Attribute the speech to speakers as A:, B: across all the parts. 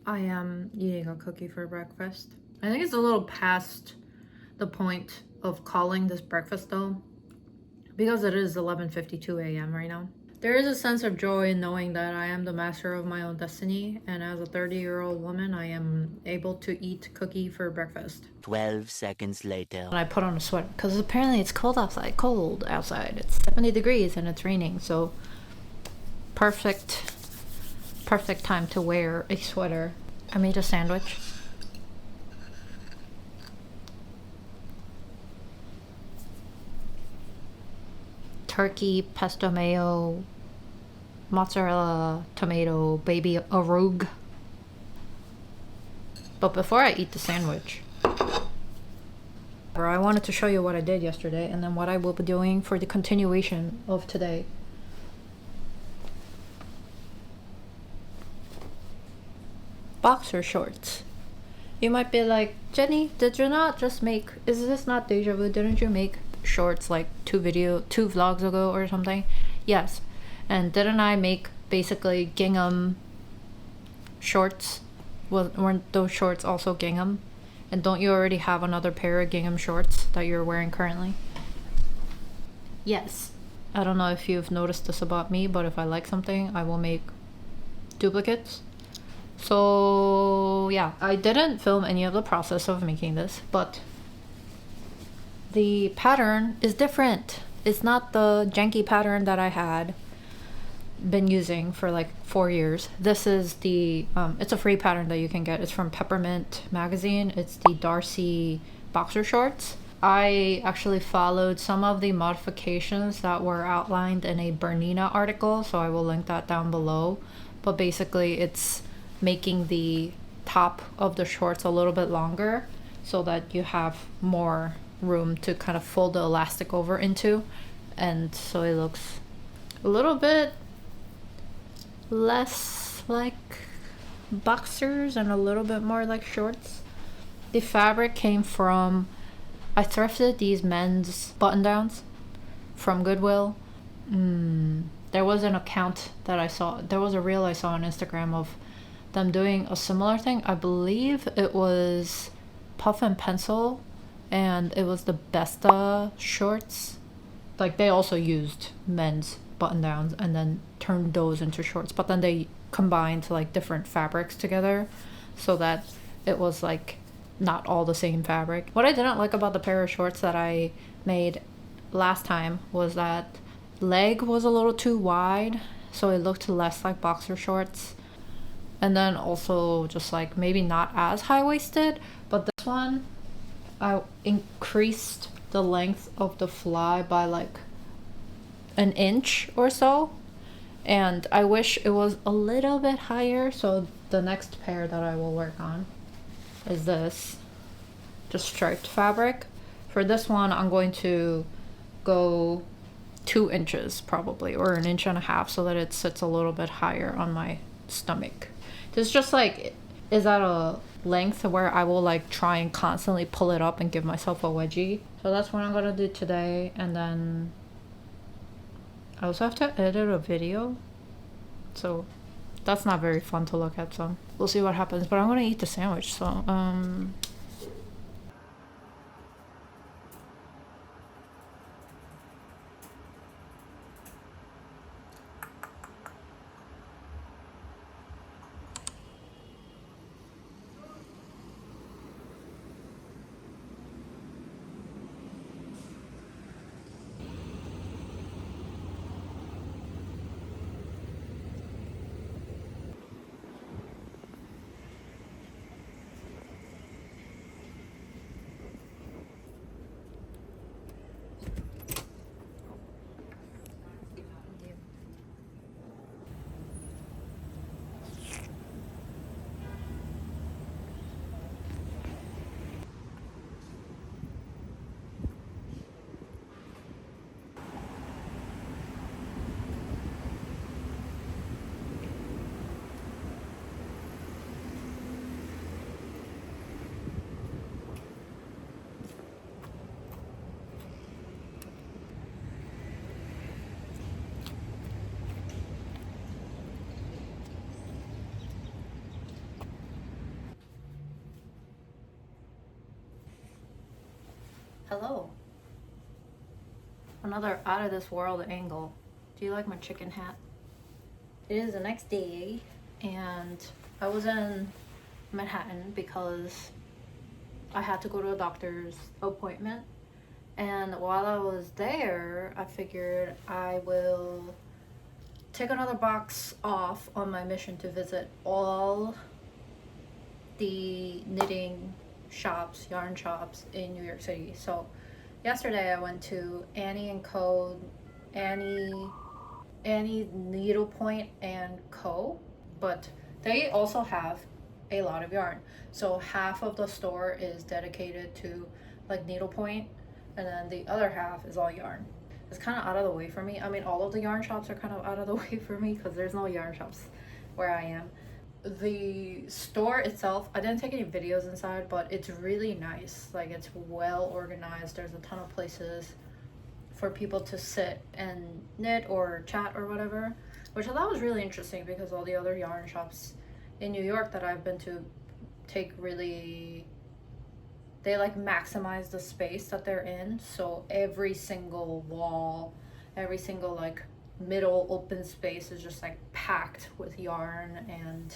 A: I am eating a cookie for breakfast. I think it's a little past the point of calling this breakfast though, because it is 11:52 a.m. right now. There is a sense of joy in knowing that I am the master of my own destiny, and as a 30-year-old woman, I am able to eat cookie for breakfast.
B: 12 seconds later.
A: And I put on a sweater because apparently it's cold outside. It's 70 degrees and it's raining, so perfect time to wear a sweater. I made a sandwich. Turkey, pesto mayo, mozzarella, tomato, baby arug. But before I eat the sandwich, I wanted to show you what I did yesterday and then what I will be doing for the continuation of today. Boxer shorts. You might be like, Jenny, did you not just make, is this not deja vu? Didn't you make shorts like two vlogs ago or something? Yes. And didn't I make basically gingham shorts? Weren't those shorts also gingham? And don't you already have another pair of gingham shorts that you're wearing currently? Yes. I don't know if you've noticed this about me, but if I like something, I will make duplicates. So yeah, I didn't film any of the process of making this, but the pattern is different. It's not the janky pattern that I had been using for like 4 years. This is the it's a free pattern that you can get. It's from Peppermint magazine. It's the Darcy boxer shorts. I actually followed some of the modifications that were outlined in a Bernina article, so I will link that down below. But basically it's making the top of the shorts a little bit longer so that you have more room to kind of fold the elastic over into, and so it looks a little bit less like boxers and a little bit more like shorts. The fabric came from, I thrifted these men's button downs from Goodwill. There was an account that I saw, there was a reel I saw on Instagram of them doing a similar thing. I believe it was Puff and Pencil, and it was the Besta shorts. Like they also used men's button downs and then turned those into shorts, but then they combined like different fabrics together so that it was like not all the same fabric. What I didn't like about the pair of shorts that I made last time was that leg was a little too wide, so it looked less like boxer shorts. And then also just like maybe not as high-waisted, but this one I increased the length of the fly by like an inch or so, and I wish it was a little bit higher. So the next pair that I will work on is this, just striped fabric. For this one I'm going to go 2 inches probably, or an inch and a half, so that it sits a little bit higher on my stomach. This just like is at a length where I will like try and constantly pull it up and give myself a wedgie. So that's what I'm gonna do today. And then I also have to edit a video, so that's not very fun to look at, so we'll see what happens. But I'm gonna eat the sandwich, so Hello. Another out of this world angle. Do you like my chicken hat? It is the next day and I was in Manhattan because I had to go to a doctor's appointment. And while I was there, I figured I will take another box off on my mission to visit all the knitting shops, yarn shops in New York City. So yesterday I went to Annie and Co, Annie Needlepoint and Co, but they also have a lot of yarn. So half of the store is dedicated to like needlepoint, and then the other half is all yarn. It's kind of out of the way for me. I mean, all of the yarn shops are kind of out of the way for me because there's no yarn shops where I am. The store itself, I didn't take any videos inside, but it's really nice. Like, it's well organized. There's a ton of places for people to sit and knit or chat or whatever, which I thought was really interesting because all the other yarn shops in New York that I've been to they like maximize the space that they're in. So every single wall, every single like middle open space is just like packed with yarn and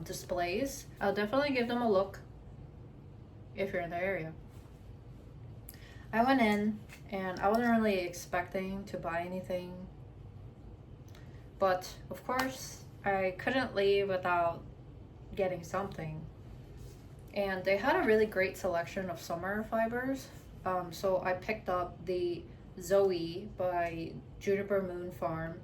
A: displays. I'll definitely give them a look if you're in the area. I went in and I wasn't really expecting to buy anything, but of course I couldn't leave without getting something. And they had a really great selection of summer fibers. So I picked up the Zoe by Juniper Moon Farm,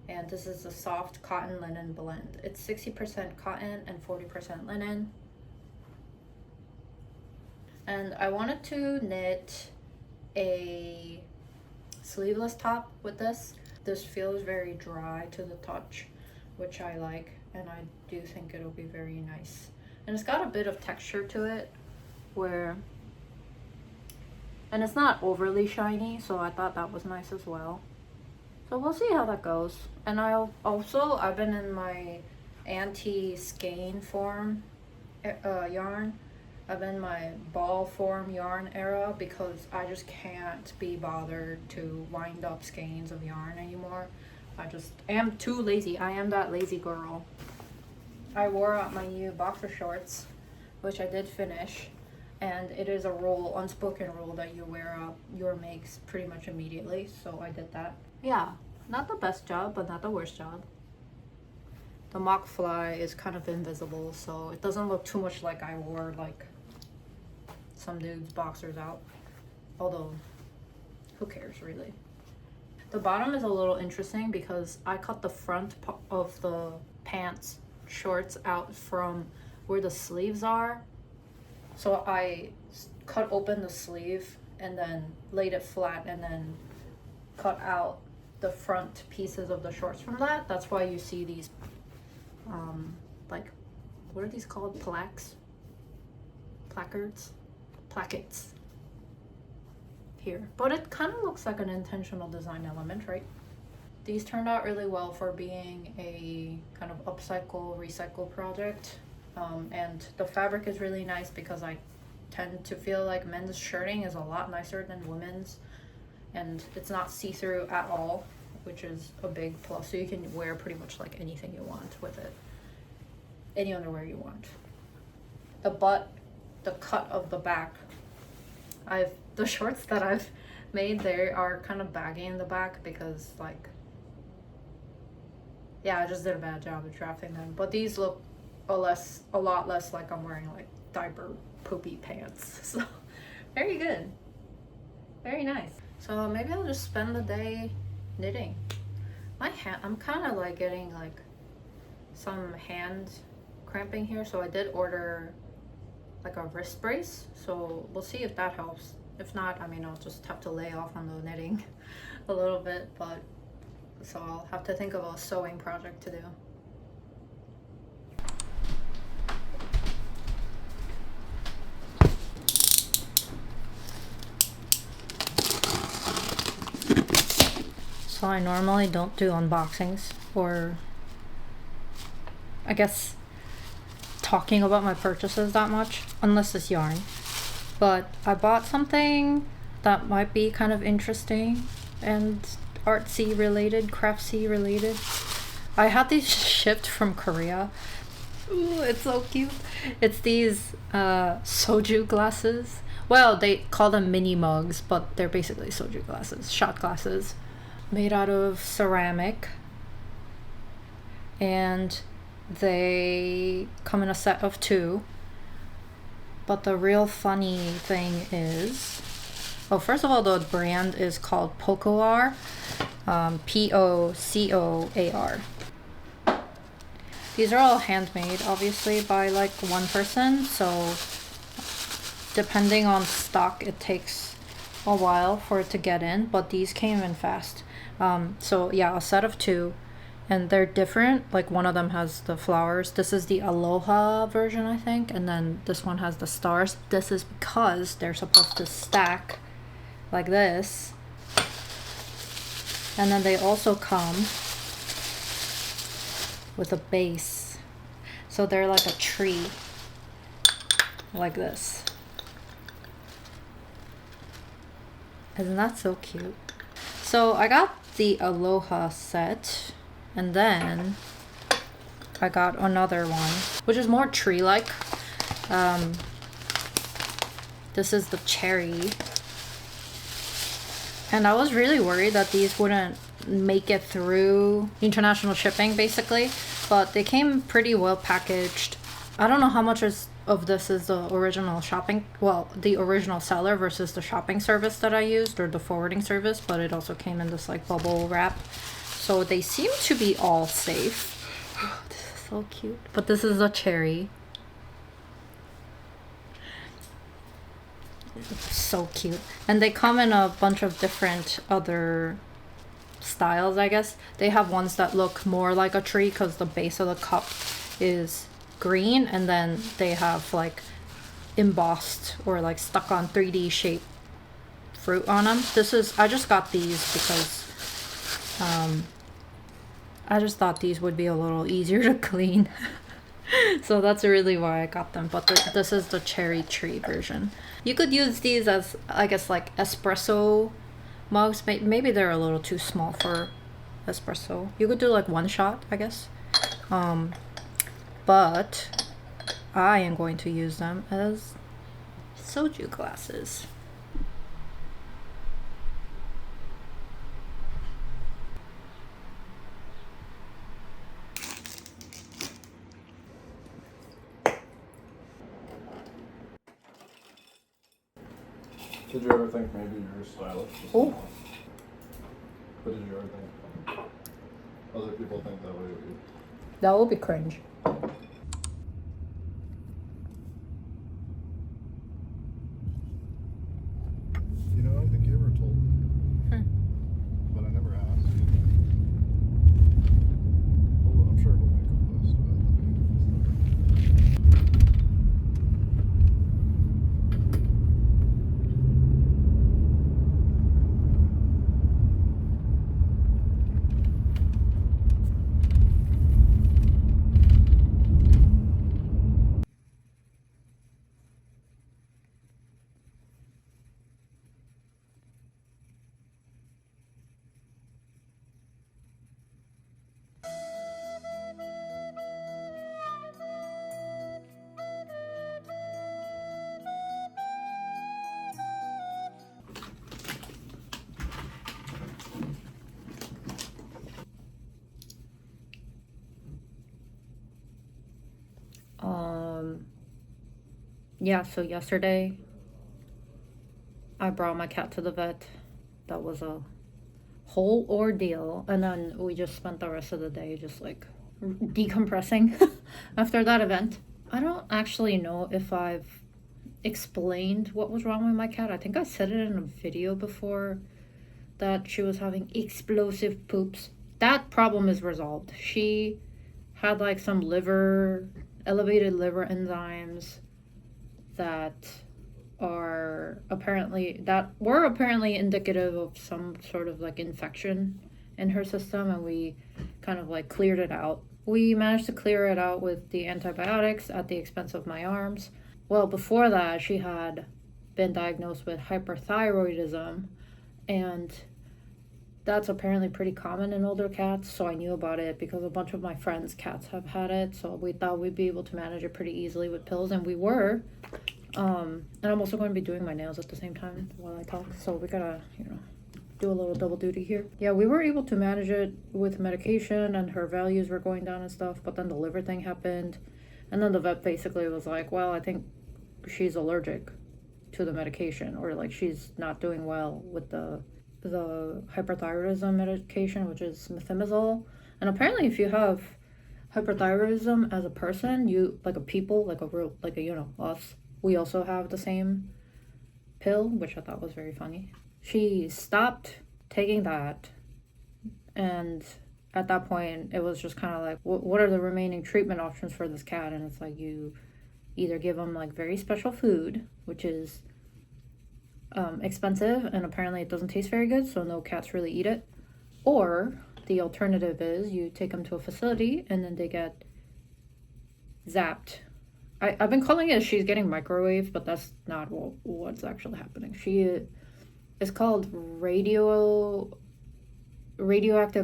A: and this is a soft cotton linen blend. It's 60% cotton and 40% linen. And I wanted to knit a sleeveless top with this. This feels very dry to the touch, which I like, and I do think it'll be very nice. And it's got a bit of texture to it and it's not overly shiny, so I thought that was nice as well. So we'll see how that goes. And I've been in my anti-skein form yarn. I've been in my ball form yarn era because I just can't be bothered to wind up skeins of yarn anymore. I just am too lazy. I am that lazy girl. I wore out my new boxer shorts, which I did finish, and it is a rule, unspoken rule, that you wear out your makes pretty much immediately, so I did that. Yeah, not the best job, but not the worst job. The mock fly is kind of invisible, so it doesn't look too much like I wore like some dude's boxers out, although who cares really. The bottom is a little interesting because I cut the front of the pants shorts out from where the sleeves are. So I cut open the sleeve and then laid it flat and then cut out the front pieces of the shorts from that. That's why you see these like, what are these called? Plackets here. But it kind of looks like an intentional design element, right? These turned out really well for being a kind of upcycle, recycle project. And the fabric is really nice because I tend to feel like men's shirting is a lot nicer than women's. And it's not see-through at all, which is a big plus. So you can wear pretty much like anything you want with it. Any underwear you want. The butt, the cut of the back. The shorts that I've made, they are kind of baggy in the back because like, yeah, I just did a bad job of drafting them. But these look a lot less like I'm wearing like diaper poopy pants. So very good. Very nice. So maybe I'll just spend the day knitting. I'm kind of like getting like some hand cramping here. So I did order like a wrist brace. So we'll see if that helps. If not, I mean, I'll just have to lay off on the knitting a little bit, but so I'll have to think of a sewing project to do. So I normally don't do unboxings or I guess talking about my purchases that much, unless it's yarn. But I bought something that might be kind of interesting and artsy related, craftsy related. I had these shipped from Korea. Ooh, it's so cute. It's these soju glasses. Well, they call them mini mugs, but they're basically soju glasses, shot glasses, made out of ceramic. And they come in a set of 2. But the real funny thing is, oh, first of all, the brand is called Pocoar, Pocoar. These are all handmade, obviously, by like one person, so depending on stock, it takes a while for it to get in, but these came in fast. So yeah, a set of 2. And they're different. Like one of them has the flowers. This is the Aloha version, I think. And then this one has the stars. This is because they're supposed to stack like this. And then they also come with a base. So they're like a tree. Like this. Isn't that so cute? So I got the Aloha set. And then I got another one, which is more tree-like. This is the cherry. And I was really worried that these wouldn't make it through international shipping, basically. But they came pretty well packaged. I don't know how much of this is the original the original seller versus the shopping service that I used, or the forwarding service. But it also came in this like bubble wrap. So they seem to be all safe. Oh, this is so cute. But this is a cherry. So cute. And they come in a bunch of different other styles, I guess. They have ones that look more like a tree because the base of the cup is green. And then they have like embossed or like stuck on 3D shape fruit on them. I just got these because I just thought these would be a little easier to clean. So that's really why I got them. But this is the cherry tree version. You could use these as, I guess, like espresso mugs. Maybe they're a little too small for espresso. You could do like one shot, I guess. But I am going to use them as soju glasses.
C: Did you ever think maybe you're stylish?
A: Oh.
C: But did you ever think other people think that way of you?
A: That would be cringe.
C: You know, I don't think you ever told me. But I never asked. Well, I'm sure he'll make a post about the
A: Yeah, so yesterday I brought my cat to the vet. That was a whole ordeal. And then we just spent the rest of the day just like decompressing after that event. I don't actually know if I've explained what was wrong with my cat. I think I said it in a video before that she was having explosive poops. That problem is resolved. She had like some elevated liver enzymes that were apparently indicative of some sort of like infection in her system, and we kind of like cleared it out. We managed to clear it out with the antibiotics at the expense of my arms. Well, before that, she had been diagnosed with hyperthyroidism, and that's apparently pretty common in older cats. So I knew about it because a bunch of my friends' cats have had it. So we thought we'd be able to manage it pretty easily with pills, and we were. And I'm also going to be doing my nails at the same time while I talk. So we gotta, do a little double duty here. Yeah, we were able to manage it with medication, and her values were going down and stuff. But then the liver thing happened, and then the vet basically was like, "Well, I think she's allergic to the medication, or like she's not doing well with the hyperthyroidism medication, which is methimazole." And apparently if you have hyperthyroidism as a person, you like a people, like a real, like a us, we also have the same pill, which I thought was very funny. She stopped taking that, and at that point it was just kind of like, what are the remaining treatment options for this cat? And it's like, you either give them like very special food, which is expensive, and apparently it doesn't taste very good, so no cats really eat it. Or the alternative is you take them to a facility and then they get zapped. I've been calling it she's getting microwaved, but that's not what's actually happening. It's called radioactive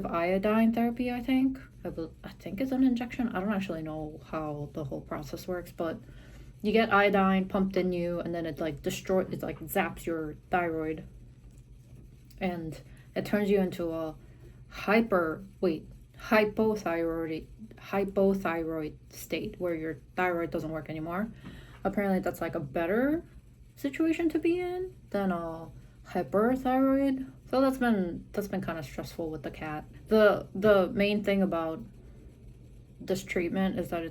A: iodine therapy, I think. I think it's an injection. I don't actually know how the whole process works, but you get iodine pumped in you, and then it like zaps your thyroid, and it turns you into a hypothyroid state where your thyroid doesn't work anymore. Apparently that's like a better situation to be in than a hyperthyroid. So that's been kind of stressful with the cat. The main thing about this treatment is that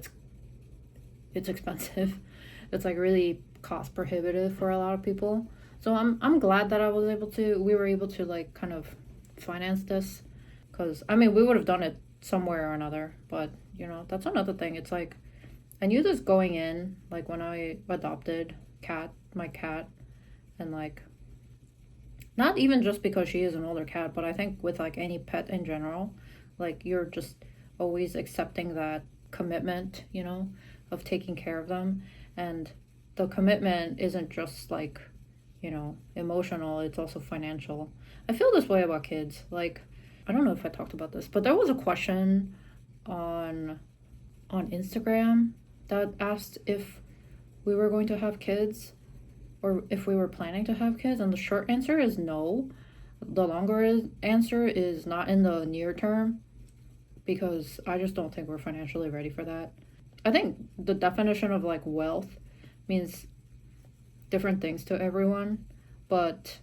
A: it's expensive. It's like really cost prohibitive for a lot of people. So I'm glad that we were able to like kind of finance this, because I mean we would have done it somewhere or another, but that's another thing. It's like I knew this going in, like when I adopted my cat, and like not even just because she is an older cat, but I think with like any pet in general, like you're just always accepting that commitment, of taking care of them. And the commitment isn't just like, emotional, it's also financial. I feel this way about kids. Like, I don't know if I talked about this, but there was a question on Instagram that asked if we were going to have kids, or if we were planning to have kids, and the short answer is no. The longer answer is not in the near term, because I just don't think we're financially ready for that. I think the definition of like wealth means different things to everyone, but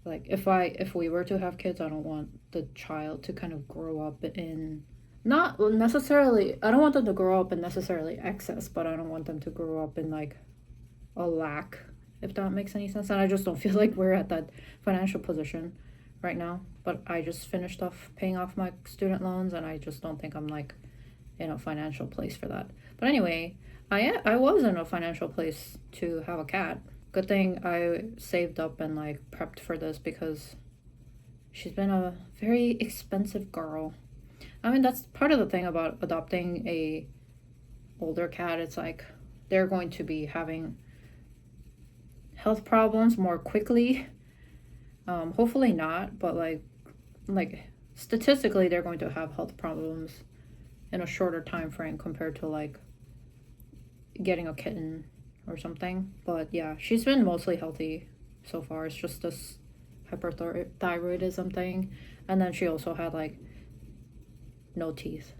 A: like if we were to have kids, I don't want the child to kind of grow up in, not necessarily, I don't want them to grow up in necessarily excess, but I don't want them to grow up in like a lack, if that makes any sense. And I just don't feel like we're at that financial position right now. But I just finished paying off my student loans, and I just don't think I'm like in a financial place for that. But anyway, I was in a financial place to have a cat. Good thing I saved up and like prepped for this, because she's been a very expensive girl. I mean, that's part of the thing about adopting a older cat. It's like they're going to be having health problems more quickly. Hopefully not, but like statistically they're going to have health problems in a shorter time frame compared to like getting a kitten or something. But yeah, she's been mostly healthy so far. It's just this hyperthyroidism thing, and then she also had like no teeth.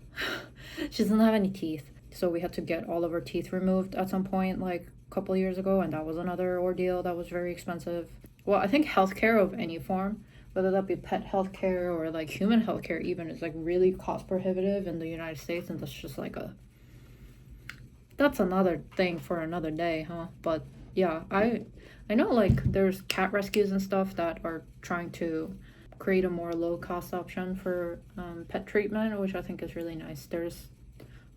A: She doesn't have any teeth, so we had to get all of her teeth removed at some point like a couple years ago, and that was another ordeal that was very expensive. Well, I think healthcare of any form, whether that be pet healthcare or like human healthcare even, is like really cost prohibitive in the United States, and that's just like that's another thing for another day, huh? But yeah, I know like there's cat rescues and stuff that are trying to create a more low cost option for pet treatment, which I think is really nice. There's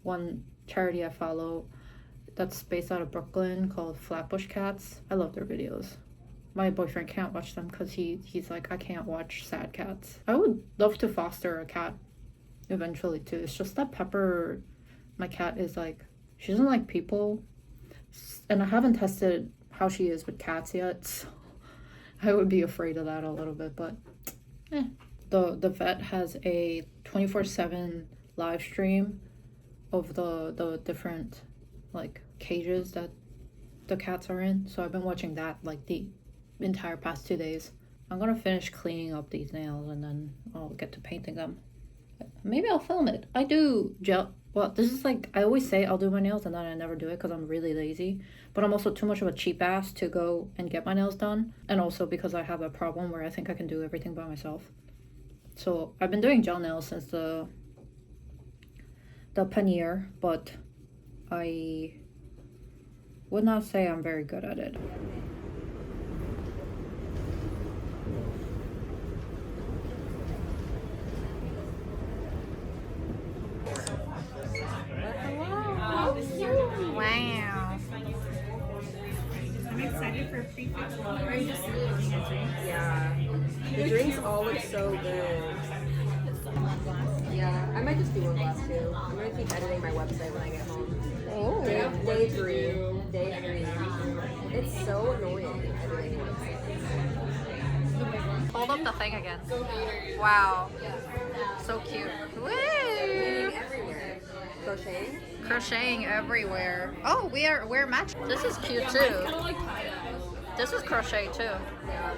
A: one charity I follow that's based out of Brooklyn called Flatbush Cats. I love their videos. My boyfriend can't watch them because he's like, I can't watch sad cats. I would love to foster a cat eventually too. It's just that my cat is like, she doesn't like people, and I haven't tested how she is with cats yet. So I would be afraid of that a little bit, but the vet has a 24/7 live stream of the different like cages that the cats are in. So I've been watching that like the entire past 2 days. I'm gonna finish cleaning up these nails and then I'll get to painting them. Maybe I'll film it. I do gel. Well, this is like, I always say I'll do my nails and then I never do it because I'm really lazy. But I'm also too much of a cheap ass to go and get my nails done. And also because I have a problem where I think I can do everything by myself. So I've been doing gel nails since the pannier, but I would not say I'm very good at it. Wow.
D: I'm excited for prefix. Are you just looking at drinks? Yeah. The drinks all look so good. Yeah, I might just do one glass too. I'm gonna keep editing my website when I get home.
A: Oh.
D: Day three. It's so annoying editing a website.
A: Hold up the thing again. Wow. So cute. Woo!
D: Everywhere. Crocheting?
A: Crocheting everywhere. Oh, we're matched. This is cute too. This is crochet too.
D: Yeah.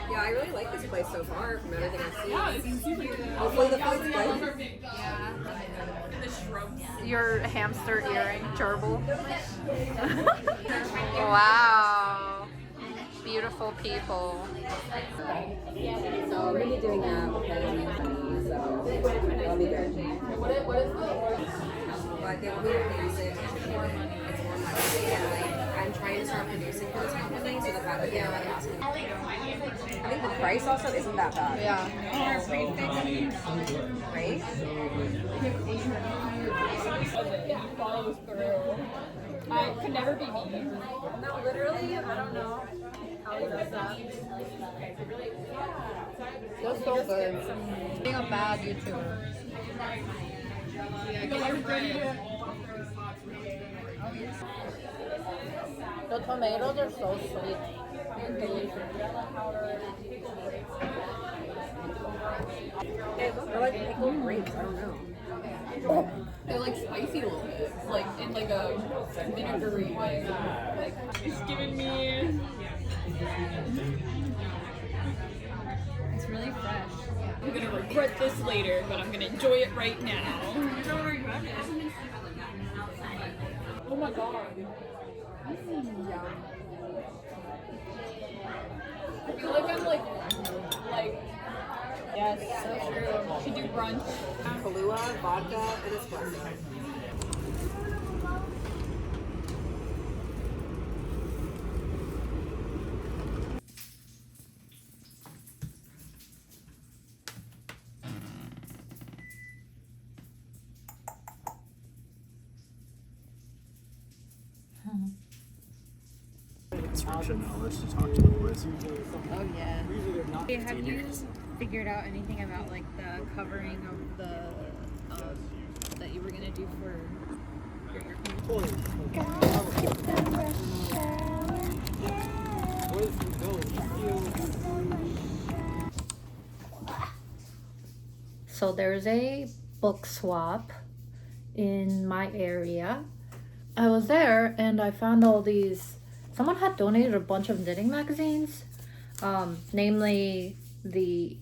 D: Yeah, I really like this place so far from everything I see. Yeah, it seems super cute. Hopefully the food's good.
E: Yeah. The shrubs.
A: Your hamster earring, gerbil. Wow. Beautiful people.
D: So I'm gonna be doing that because so I'll be good. But they want me to produce it. It's more money. And like I'm trying to start producing for this company so that they're like asking. I think the price also isn't that bad.
A: Yeah.
D: Right?
E: Follows through. I could never be me.
D: No, literally, I don't know how he does that.
A: That's so good. Being a bad YouTuber. The tomatoes are so sweet and delicious.
D: They're like pickled grapes, I don't know.
E: They're like spicy a little bit, like in like a vinegary way. Like it's giving me. It's really fresh. I'm gonna regret this later, but I'm gonna enjoy it right now. Don't regret it. Oh my god. I feel like I'm like. Yes, so true. Should do brunch.
D: Kahlua, vodka, and espresso.
C: Instruction knowledge to talk to the boys.
A: Oh yeah.
E: Have you figured out anything about like the covering of the that you were gonna do for your
A: So there's a book swap in my area. I was there and I found all these. Someone had donated a bunch of knitting magazines, namely the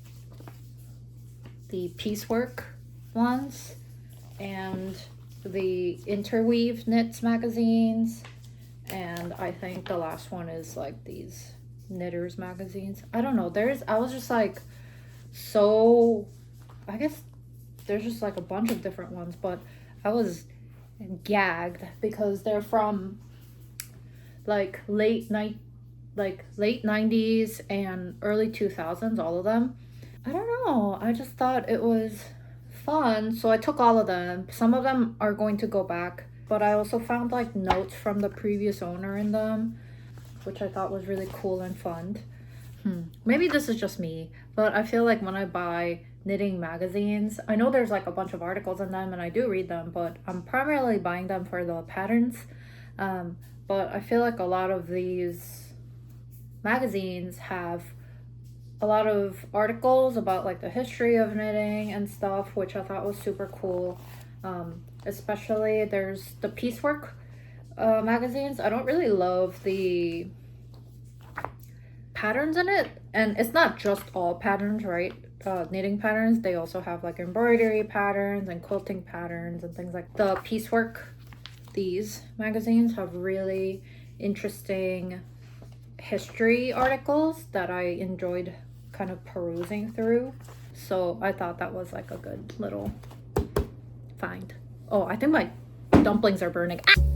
A: piecework ones and the interweave knits magazines, and I think the last one is like these knitters magazines. I don't know. I was just like, so I guess there's just like a bunch of different ones, but I was gagged because they're from like late 90s and early 2000s, all of them. I don't know, I just thought it was fun, so I took all of them. Some of them are going to go back, but I also found like notes from the previous owner in them, which I thought was really cool and fun. Maybe this is just me, but I feel like when I buy knitting magazines, I know there's like a bunch of articles in them and I do read them, but I'm primarily buying them for the patterns. But I feel like a lot of these magazines have a lot of articles about like the history of knitting and stuff, which I thought was super cool. Especially there's the piecework magazines. I don't really love the patterns in it, and it's not just all patterns, right? Knitting patterns, they also have like embroidery patterns and quilting patterns and things like the piecework. These magazines have really interesting history articles that I enjoyed kind of perusing through, so I thought that was like a good little find. Oh, I think my dumplings are burning. Ah!